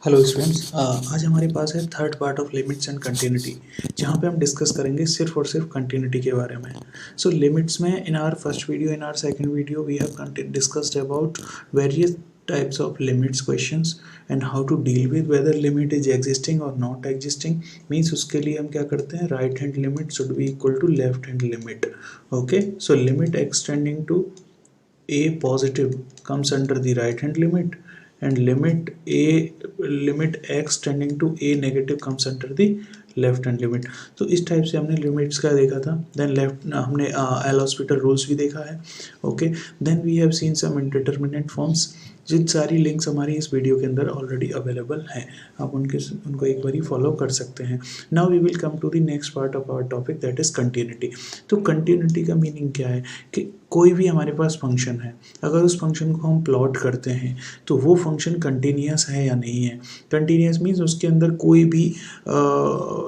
Hello students, आज हमारे पास है third part of limits and continuity, जहाँ पे हम डिस्कस करेंगे सिर्फ और सिर्फ कंटिन्यूटी के बारे में। सो लिमिट्स में in our first video, in our second video we have discussed about various types of limits questions and how to deal with whether limit is existing or not existing। means उसके लिए हम क्या करते हैं, right hand limit should be equal to left hand limit. Okay, so limit extending to a positive comes under the right hand limit and limit x tending to a negative comes under the left hand limit. तो इस type से हमने limits का देखा था। Then left हमने L'Hospital rules भी देखा है। Okay, then we have seen some indeterminate forms, जिन सारी लिंक्स हमारी इस वीडियो के अंदर ऑलरेडी अवेलेबल हैं। आप उनको एक बारी फॉलो कर सकते हैं। Now we will come to the next part of our topic, that is continuity. तो कंटिन्यूटी का मीनिंग क्या है कि कोई भी हमारे पास फंक्शन है, अगर उस फंक्शन को हम प्लॉट करते हैं तो वो फंक्शन कंटिन्यूअस है या नहीं है। कंटिन्यूअस मीन्स उसके अंदर कोई भी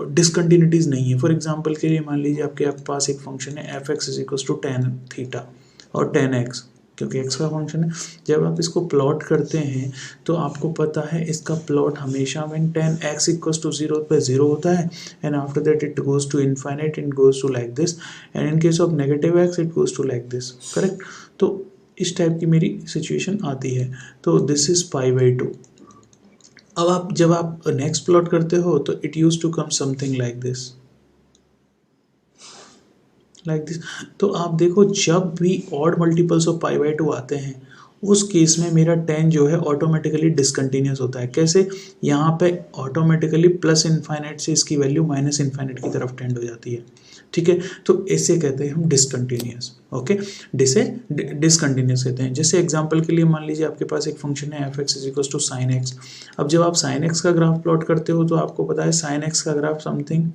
डिसकंटिन्यूटीज नहीं है। फॉर एग्जांपल के लिए मान लीजिए आपके पास एक फंक्शन है f x is equal to tan theta और टेन एक्स, क्योंकि x का फंक्शन है। जब आप इसको प्लॉट करते हैं तो आपको पता है इसका प्लॉट हमेशा when tan x equals to 0 पे 0 होता है and after that it goes to infinite, it goes to like this and in case of negative x it goes to like this. Correct? तो इस टाइप की मेरी situation आती है। तो दिस इज पाई बाई 2। अब जब आप नेक्स्ट प्लॉट करते हो तो it use to come something like this, like this. तो आप देखो, जब भी odd multiples of pi by 2 आते हैं उस केस में मेरा 10 जो है ऑटोमेटिकली डिसकंटिन्यूस होता है। कैसे? यहाँ पे ऑटोमेटिकली प्लस इनफाइनाइट से इसकी वैल्यू माइनस इनफाइनाइट की तरफ टेंड हो जाती है। ठीक है, तो इसे कहते हैं हम डिसकंटिन्यूस। ओके, डिसकंटिन्यूस कहते हैं। जैसे एग्जांपल के लिए मान लीजिए आपके पास एक फंक्शन है f x is equal to sine x. अब जब आप साइन एक्स का ग्राफ प्लॉट करते हो तो आपको पता है साइन एक्स का ग्राफ समथिंग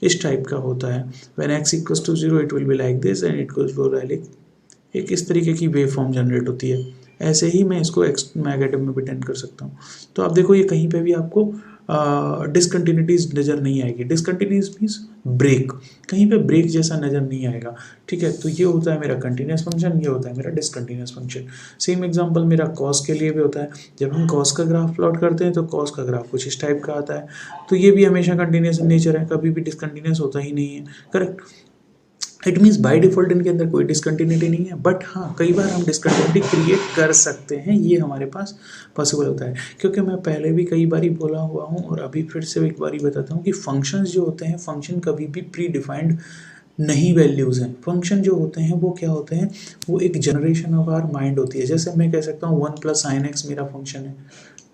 इस टाइप का होता है। When x equals to 0 it will be like this and it goes to like, एक इस तरीके की वेव फॉर्म जनरेट होती है। ऐसे ही मैं इसको नेगेटिव में भी टेंड कर सकता हूँ। तो आप देखो, ये कहीं पे भी आपको डिसकंटिन्यूटीज नज़र नहीं आएगी। डिसकंटिन्यूस मीन्स ब्रेक, कहीं पे ब्रेक जैसा नज़र नहीं आएगा। ठीक है, तो ये होता है मेरा कंटिन्यूस फंक्शन, ये होता है मेरा डिसकंटिन्यूस फंक्शन। सेम एग्जांपल मेरा कॉस के लिए भी होता है। जब हम कॉस का ग्राफ प्लॉट करते हैं तो कॉस का ग्राफ कुछ इस टाइप का आता है। तो ये भी हमेशा कंटिन्यूस इन नेचर है, कभी भी डिसकंटिन्यूस होता ही नहीं है। Correct? It means by default इनके अंदर कोई डिसकंटिन्यूटी नहीं है, बट हाँ कई बार हम डिसकंटिन्यूटी क्रिएट कर सकते हैं, ये हमारे पास पॉसिबल होता है। क्योंकि मैं पहले भी कई बारी बोला हुआ हूँ और अभी फिर से एक बारी बताता हूँ कि फंक्शंस जो होते हैं, फंक्शन कभी भी प्री डिफाइंड नहीं वैल्यूज़ हैं। फंक्शन जो होते हैं वो क्या होते हैं, वो एक जनरेशन ऑफ आवर माइंड होती है। जैसे मैं कह सकता हूँ 1 प्लस साइन एक्स मेरा फंक्शन है,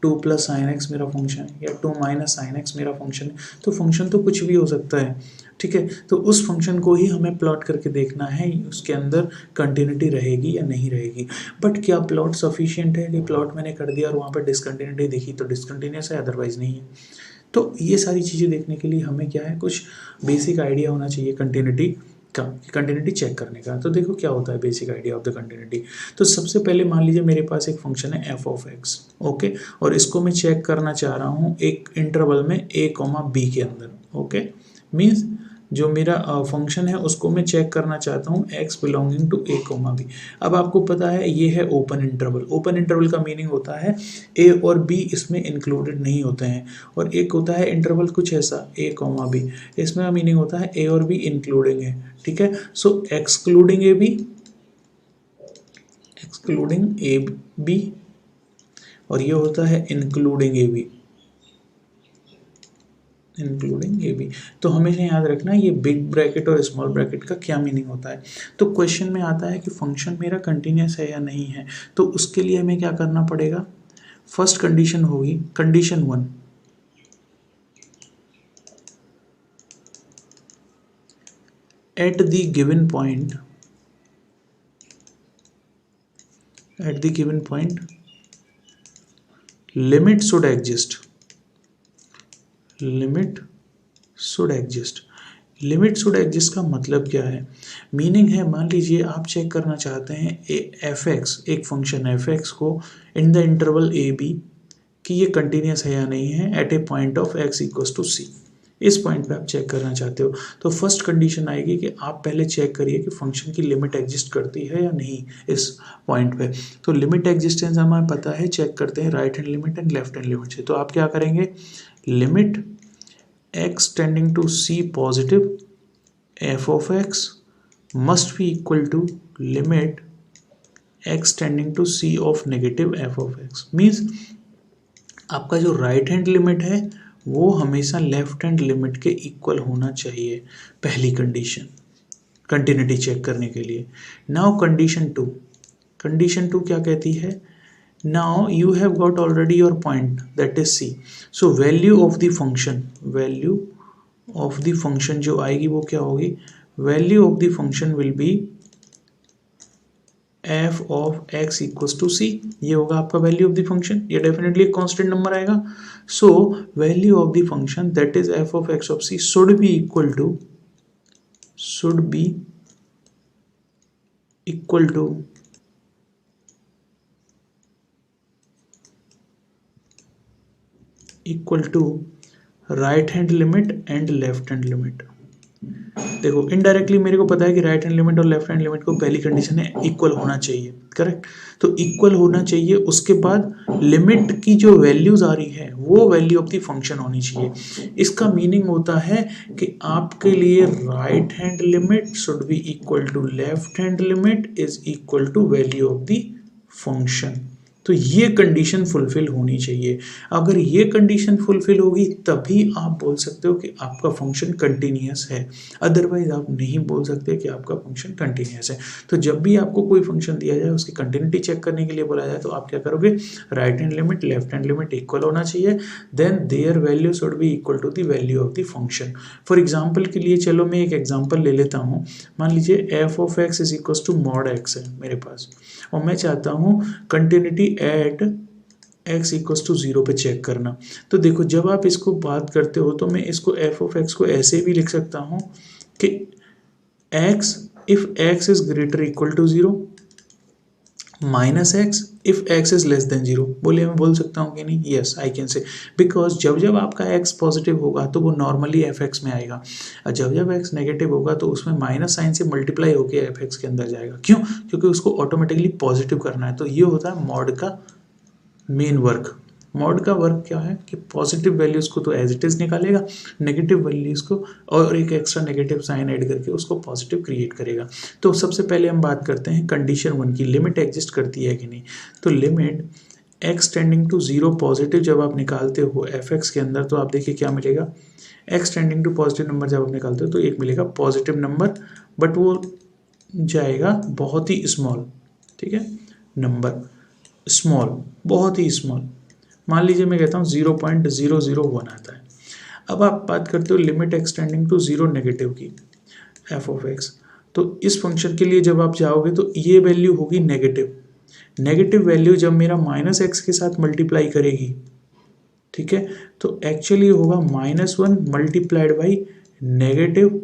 2 प्लस साइन एक्स मेरा फंक्शन है, या 2 माइनस साइन एक्स मेरा फंक्शन है। तो फंक्शन तो कुछ भी हो सकता है। ठीक है, तो उस फंक्शन को ही हमें प्लॉट करके देखना है उसके अंदर कंटिन्यूटी रहेगी या नहीं रहेगी। बट क्या प्लॉट सफिशिएंट है कि प्लॉट मैंने कर दिया और वहाँ पर डिसकंटिन्यूटी दिखी तो डिसकंटिन्यूस है, अदरवाइज नहीं है। तो ये सारी चीज़ें देखने के लिए हमें क्या है, कुछ बेसिक आइडिया होना चाहिए कंटिन्यूटी का, कंटिन्यूटी चेक करने का। तो देखो क्या होता है basic idea of the continuity. तो सबसे पहले मान लीजिए मेरे पास एक फंक्शन है एफ ऑफ एक्स। ओके, और इसको मैं चेक करना चाह रहा हूँ एक इंटरवल में a, b के अंदर। ओके, मीन्स जो मेरा फंक्शन है उसको मैं चेक करना चाहता हूँ x belonging to a, b। अब आपको पता है ये है ओपन इंटरवल। ओपन इंटरवल का मीनिंग होता है a और b इसमें इंक्लूडेड नहीं होते हैं, और एक होता है इंटरवल कुछ ऐसा a, b, इसमें मीनिंग होता है a और b इंक्लूडिंग है। ठीक है, सो एक्सक्लूडिंग a b और ये होता है including a b, including a b. तो हमेशा याद रखना ये बिग ब्रैकेट और स्मॉल ब्रैकेट का क्या मीनिंग होता है। तो क्वेश्चन में आता है कि फंक्शन मेरा कंटिन्यूस है या नहीं है, तो उसके लिए हमें क्या करना पड़ेगा। फर्स्ट कंडीशन होगी condition 1, at the given point limit should exist. Limit should exist का मतलब क्या है, मीनिंग है मान लीजिए आप चेक करना चाहते हैं एफ एक्स, एक फंक्शन एफ एक्स को in the interval A B कि ये कंटिन्यूस है या नहीं है at a point of X equals to C. इस पॉइंट पे आप चेक करना चाहते हो। तो फर्स्ट कंडीशन आएगी कि आप पहले चेक करिए कि फंक्शन की लिमिट एग्जिस्ट करती है या नहीं इस पॉइंट पे। तो लिमिट एग्जिस्टेंस हमें पता है, चेक करते हैं right hand limit and left hand limit से। तो आप क्या करेंगे, limit x tending to c positive f of x must be equal to limit x tending to c of negative f of x। Means आपका जो right hand limit है वो हमेशा लेफ्ट हैंड लिमिट के इक्वल होना चाहिए, पहली condition continuity check करने के लिए। नाउ कंडीशन टू क्या कहती है, now you have got already your point that is c। So value of the function जो आएगी वो क्या होगी, value of the function will be f of x equals to c। ये होगा आपका वैल्यू ऑफ द फंक्शन, ये definitely एक कांस्टेंट नंबर आएगा। So value of the function that is f of x of c should be equal to right hand limit and left hand limit. देखो indirectly मेरे को पता है कि right hand limit और लेफ्ट हैंड लिमिट को पहली कंडीशन है इक्वल होना चाहिए, करेक्ट। तो इक्वल होना चाहिए, उसके बाद लिमिट की जो वैल्यूज आ रही है वो वैल्यू ऑफ द फंक्शन होनी चाहिए। इसका मीनिंग होता है कि आपके लिए right hand limit should be equal to left hand limit is equal to value of the function. तो ये कंडीशन फुलफिल होनी चाहिए। अगर ये कंडीशन फुलफिल होगी तभी आप बोल सकते हो कि आपका फंक्शन कंटिन्यूअस है, अदरवाइज आप नहीं बोल सकते कि आपका फंक्शन कंटिन्यूअस है। तो जब भी आपको कोई फंक्शन दिया जाए उसकी कंटिन्यूटी चेक करने के लिए बोला जाए तो आप क्या करोगे, right hand limit left hand limit equal होना चाहिए, then their value should be equal to the value of the function. For example के लिए चलो मैं एक एग्जाम्पल ले लेता हूँ। मान लीजिए f of x is equal to mod x है मेरे पास, और मैं चाहता हूँ continuity at x equals to 0 पे चेक करना। तो देखो जब आप इसको बात करते हो तो मैं इसको f ऑफ x को ऐसे भी लिख सकता हूँ कि x if x is greater equal to 0 minus x if x is less than 0। बोलिए मैं बोल सकता हूँ कि नहीं, yes I can say, because जब जब आपका x पॉजिटिव होगा तो वो नॉर्मली fx में आएगा, और जब जब x नेगेटिव होगा तो उसमें माइनस साइन से मल्टीप्लाई होकर fx के अंदर जाएगा। क्यों, क्योंकि उसको ऑटोमेटिकली पॉजिटिव करना है। तो ये होता है मॉड का मेन वर्क। मॉड का वर्क क्या है कि पॉजिटिव वैल्यूज को तो एज इट इज निकालेगा, नेगेटिव वैल्यूज को और एक एक्स्ट्रा नेगेटिव साइन ऐड करके उसको पॉजिटिव क्रिएट करेगा। तो सबसे पहले हम बात करते हैं कंडीशन 1 की, लिमिट एग्जिस्ट करती है कि नहीं। तो limit x tending to 0 positive जब आप निकालते हो fx के अंदर तो आप देखिए क्या मिलेगा, x tending to positive number जब आप निकालते हो तो एक मिलेगा पॉजिटिव नंबर, बट वो जाएगा बहुत ही स्मॉल, ठीक है, नंबर स्मॉल, बहुत ही स्मॉल। मान लीजिए मैं कहता हूँ 0.001 आता है। अब आप बात करते हो लिमिट एक्सटेंडिंग टू 0 नेगेटिव की f ऑफ x। तो इस फंक्शन के लिए जब आप जाओगे तो ये वैल्यू होगी नेगेटिव वैल्यू जब मेरा माइनस एक्स के साथ मल्टीप्लाई करेगी, ठीक है, तो एक्चुअली होगा -1 multiplied by negative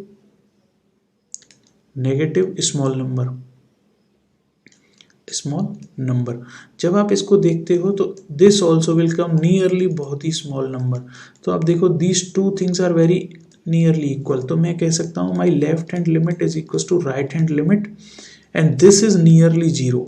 small number. जब आप इसको देखते हो तो this also will come nearly बहुत ही स्मॉल नंबर। तो आप देखो these two things are very nearly equal. तो मैं कह सकता हूँ my left hand limit is equal to right hand limit and this is nearly 0।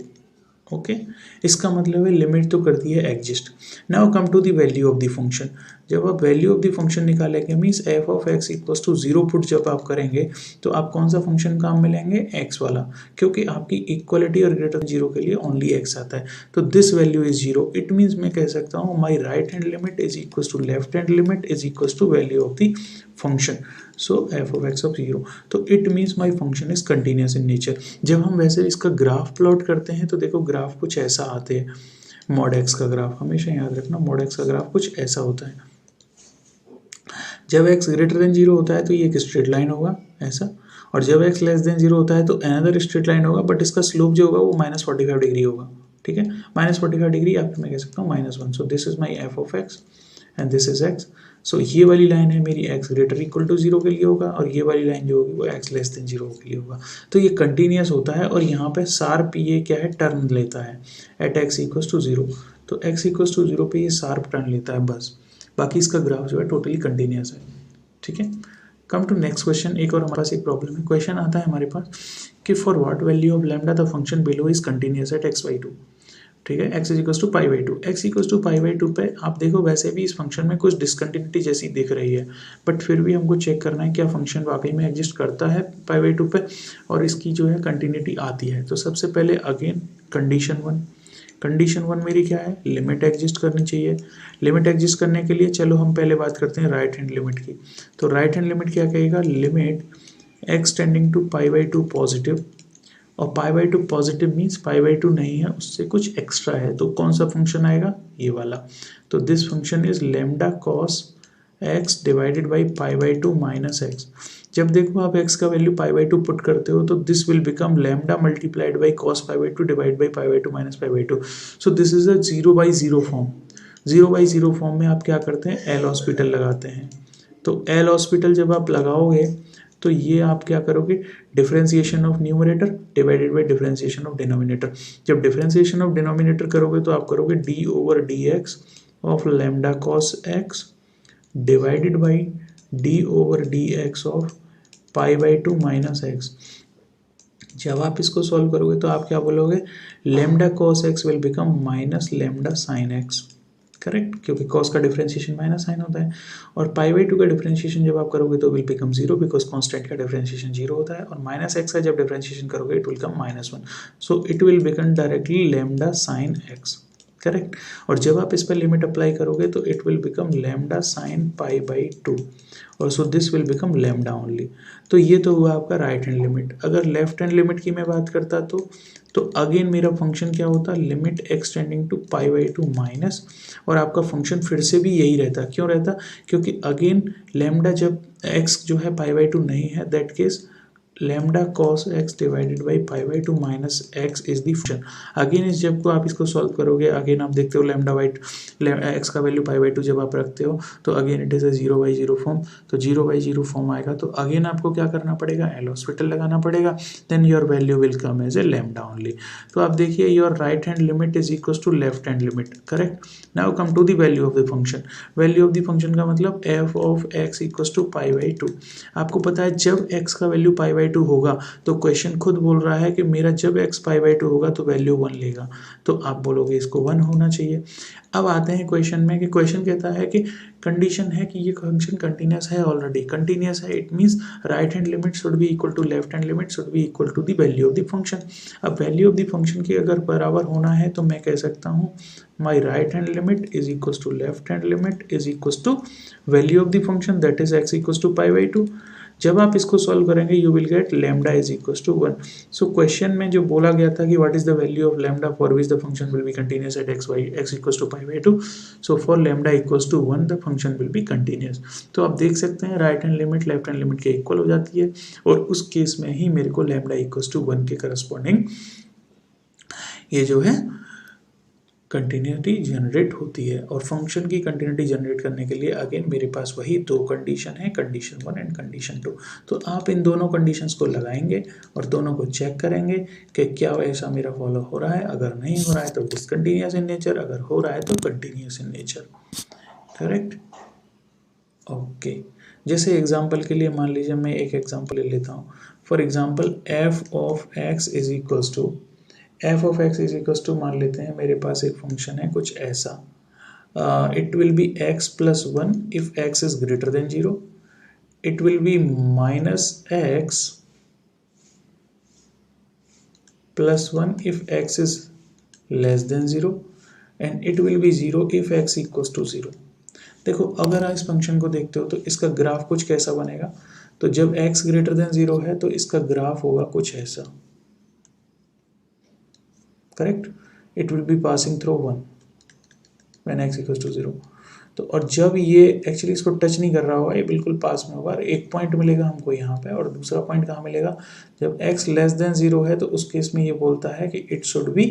Okay, इसका मतलब है लिमिट तो करती है exist. Now come to the value of the function. जब आप वैल्यू ऑफ द फंक्शन निकालेंगे means f of x equals to 0 put जब आप करेंगे तो आप कौन सा फंक्शन काम में लेंगे, x वाला, क्योंकि आपकी इक्वलिटी और ग्रेटर 0 के लिए ओनली x आता है। तो this value is 0, it means मैं कह सकता हूँ my right hand limit is equals to left hand limit is equals to value of the function, so f of x of 0। तो it means my function is continuous in nature. जब हम वैसे इसका graph plot करते हैं तो देखो graph कुछ ऐसा आते हैं, मॉड x का ग्राफ, हमेशा याद रखना मॉड x का ग्राफ कुछ ऐसा होता है। जब x ग्रेटर देन 0 होता है तो ये एक स्ट्रेट लाइन होगा ऐसा, और जब x लेस देन 0 होता है तो अनदर स्ट्रेट लाइन होगा, बट इसका स्लोप जो होगा वो -45 डिग्री होगा, ठीक है, -45 डिग्री या फिर मैं कह सकता हूँ -1। So this is my f of x and this is x। सो ये वाली लाइन है मेरी x ग्रेटर इक्वल टू 0 के लिए होगा, और ये वाली लाइन जो होगी वो x लेस देन 0 के लिए होगा। तो ये कंटिन्यूस होता है, और यहाँ पे शार्प ये क्या है, टर्न लेता है एट x इक्वल टू 0। तो x इक्वल टू 0 पे ये शार्प टर्न लेता है बस, बाकी इसका ग्राफ जो है टोटली कंटिन्यूस है। ठीक है। Come to next question. एक और हमारे पास एक प्रॉब्लम है। क्वेश्चन आता है हमारे पास कि for what value of lambda the function below is continuous at x by two. ठीक है, x is equal to pi by two. X equal to pi by two पे आप देखो वैसे भी इस फंक्शन में कुछ डिसकंटिन्यूटी जैसी दिख रही है, बट फिर भी हमको चेक करना है क्या फंक्शन वाकई में एग्जिस्ट करता है पाई बाई टू पे और इसकी जो है कंटिन्यूटी आती है। तो सबसे पहले अगेन कंडीशन वन मेरी क्या है, लिमिट एग्जिस्ट करनी चाहिए। लिमिट एग्जिस्ट करने के लिए चलो हम पहले बात करते हैं राइट हैंड लिमिट की। तो राइट हैंड लिमिट क्या कहेगा, limit x tending to pi by two positive, और pi by two positive means pi by two नहीं है, उससे कुछ एक्स्ट्रा है, तो कौन सा फंक्शन आएगा, ये वाला। तो this function is lambda cos x divided by pi by two minus x. जब देखो आप x का value pi by to put करते हो तो this will become lambda multiplied by cos pi by to divide by pi by two minus pi by to. So this is a zero by zero form. Zero by zero form में आप क्या करते हैं, L hospital लगाते हैं। तो L hospital जब आप लगाओगे तो ये आप क्या करोगे, differentiation of numerator divided by differentiation of denominator. जब डिफरेंशिएशन ऑफ डिनोमिनेटर करोगे तो आप करोगे D over D x of lambda cos x divided by D over D x of pi by two minus x. जब आप इसको solve करोगे तो आप क्या बोलोगे, lambda cos x will become minus lambda sine X. Correct, क्योंकि cos का डिफरेंशिएशन माइनस साइन होता है, और पाई बाई टू का डिफरेंशिएशन जब आप करोगे तो will become zero, because constant का डिफरेंशिएशन जीरो होता है, और माइनस एक्स का जब डिफरेंशिएशन करोगे it will come minus one. So it will become directly lambda sine X. Correct, और जब आप इस पर लिमिट अप्लाई करोगे तो it will become lambda sine pi by two, और so this will become lambda only. तो ये तो हुआ आपका राइट हैंड लिमिट। अगर लेफ्ट हैंड लिमिट की मैं बात करता तो अगेन मेरा फंक्शन क्या होता, limit x tending to pi by two minus, और आपका फंक्शन फिर से भी यही रहता। क्यों रहता, क्योंकि अगेन लेमडा जब एक्स जो है पाई बाई टू नहीं है, that case lambda cos x divided by pi by two minus x is the function. Again इस जब को आप इसको सॉल्व करोगे, अगेन आप देखते हो लेमडा बाई एक्स का वैल्यू पाई बाई टू जब आप रखते हो तो again it is a zero by zero form. तो जीरो बाई जीरो फॉर्म आएगा तो अगेन आपको क्या करना पड़ेगा, एल हॉस्पिटल लगाना पड़ेगा, then your value will come as a lambda only. तो आप देखिए your right hand limit is equal to left hand limit. Correct, now come to the value of the function. Value of the function का मतलब f of x equal to pi by two. आपको पता है जब x का value pi by to होगा तो question खुद बोल रहा है कि मेरा जब एक्स पाई बाई टू होगा तो वैल्यू वन लेगा, तो आप बोलोगे इसको वन होना चाहिए। अब आते हैं क्वेश्चन में कि क्वेश्चन कहता है कि कंडीशन है कि ये फंक्शन कंटिन्यूअस है, ऑलरेडी कंटिन्यूअस है, it means right hand limit should be equal to left hand limit should be equal to the value of the function. अब वैल्यू ऑफ द फंक्शन की अगर बराबर होना है तो मैं कह सकता हूँ my right hand limit is equal to left hand limit is equal to value of the function that is x equal to pi by two. जब आप इसको सॉल्व करेंगे you will get lambda is equal to one. So question में जो बोला गया था कि what is the value of lambda for which the function will be continuous at x equal to pi by to. So for lambda equal to one the function will be continuous. तो आप देख सकते हैं right hand limit left hand limit के equal हो जाती है, और उस केस में ही मेरे को लेमडा इक्वल टू वन के करस्पॉन्डिंग ये जो है कंटिन्यूटी जनरेट होती है। और फंक्शन की कंटिन्यूटी जनरेट करने के लिए अगेन मेरे पास वही दो कंडीशन है, condition one and condition two. तो आप इन दोनों कंडीशंस को लगाएंगे और दोनों को चेक करेंगे कि क्या ऐसा मेरा फॉलो हो रहा है। अगर नहीं हो रहा है तो डिसकंटिन्यूअस इन नेचर, अगर हो रहा है तो continuous in nature. Correct, okay. जैसे एग्जाम्पल के लिए मान लीजिए मैं एक एग्जाम्पल ले लेता हूँ। For example f of x is equals to, f of x is equals to मान लेते हैं मेरे पास एक फंक्शन है कुछ ऐसा, it will be x plus one if x is greater than zero, it will be minus x plus one if x is less than zero, and it will be zero if x equals to zero. देखो अगर आप इस function को देखते हो तो इसका graph कुछ कैसा बनेगा, तो जब x ग्रेटर देन जीरो है तो इसका ग्राफ होगा कुछ ऐसा। Correct, it will be passing through one when x equals to zero. तो और जब ये एक्चुअली इसको टच नहीं कर रहा होगा, ये बिल्कुल पास में होगा, एक पॉइंट मिलेगा हमको यहाँ पे, और दूसरा पॉइंट कहाँ मिलेगा, जब x लेस देन जीरो है तो उस केस में ये बोलता है कि it should be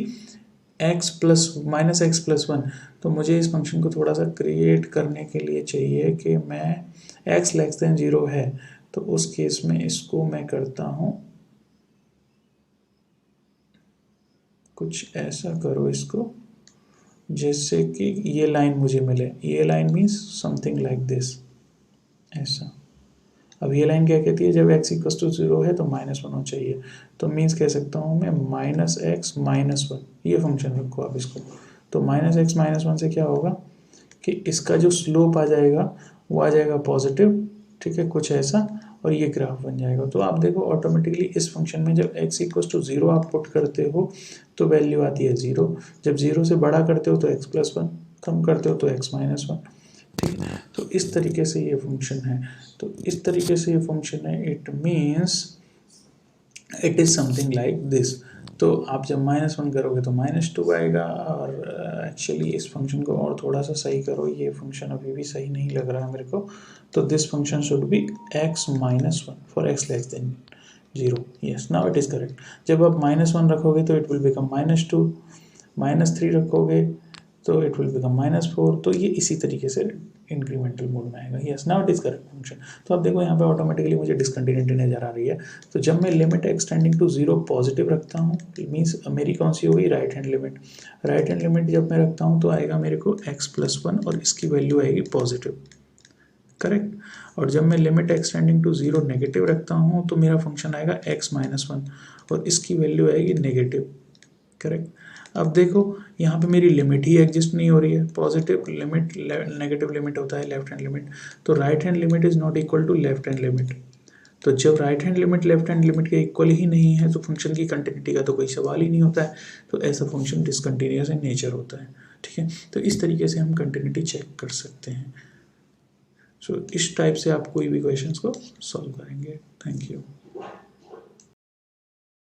x plus minus x plus one. तो मुझे इस फंक्शन को थोड़ा सा क्रिएट करने के लिए चाहिए कि मैं x लेस देन जीरो है, तो उस केस में इसको मैं करता हूँ कुछ ऐसा, करो इसको जैसे कि ये लाइन मुझे मिले, ये line means something like this, ऐसा। अब ये लाइन क्या कहती है, जब x इक्वल टू 0 है तो -1 होना चाहिए, तो मीन्स कह सकता हूँ मैं -x -1, ये फंक्शन रखो आप इसको। तो -x -1 से क्या होगा कि इसका जो स्लोप आ जाएगा वो आ जाएगा पॉजिटिव, ठीक है, कुछ ऐसा, और ये ग्राफ बन जाएगा। तो आप देखो ऑटोमेटिकली इस फंक्शन में जब x इक्वल टू 0 आप पुट करते हो तो वैल्यू आती है 0, जब 0 से बड़ा करते हो तो x+1, कम करते हो तो x -1, ठीक है। तो इस तरीके से ये फंक्शन है, तो इस तरीके से ये फंक्शन है, it means it is something like this. तो आप जब -1 करोगे तो -2 आएगा, और एक्चुअली इस फंक्शन को और थोड़ा सा सही करो, ये फंक्शन अभी भी सही नहीं लग रहा है मेरे को, तो this function should be x -1 for x less than 0। Yes, now it is correct. जब आप -1 रखोगे तो इट विल बिकम -2, -3 रखोगे तो इट विल बिकम -4, तो ये इसी तरीके से इंक्रीमेंटल मोड में आएगा। Yes, now it is correct function. तो आप देखो यहाँ पे ऑटोमेटिकली मुझे डिसकंटिन्यूटी नजर आ रही है। तो जब मैं लिमिट एक्सटेंडिंग टू 0 पॉजिटिव रखता हूँ, मीन्स मेरी कौन सी होगी, right hand limit. Right hand limit जब मैं रखता हूँ तो आएगा मेरे को x+1 और इसकी वैल्यू आएगी पॉजिटिव, करेक्ट। और जब मैं लिमिट एक्सटेंडिंग टू 0 नेगेटिव रखता हूँ तो मेरा फंक्शन आएगा x -1 और इसकी वैल्यू आएगी नेगेटिव, करेक्ट। अब देखो यहाँ पे मेरी लिमिट ही एग्जिस्ट नहीं हो रही है, पॉजिटिव लिमिट नेगेटिव लिमिट होता है लेफ्ट हैंड लिमिट, तो right hand limit is not equal to left hand limit. तो जब right hand limit left hand limit के इक्वल ही नहीं है तो फंक्शन की कंटिन्यूटी का तो कोई सवाल ही नहीं होता है, तो ऐसा फंक्शन डिसकंटिन्यूअस इन नेचर होता है, ठीक है। तो इस तरीके से हम कंटिन्यूटी चेक कर सकते हैं। सो इस टाइप से आप कोई भी क्वेश्चन को सॉल्व करेंगे। Thank you.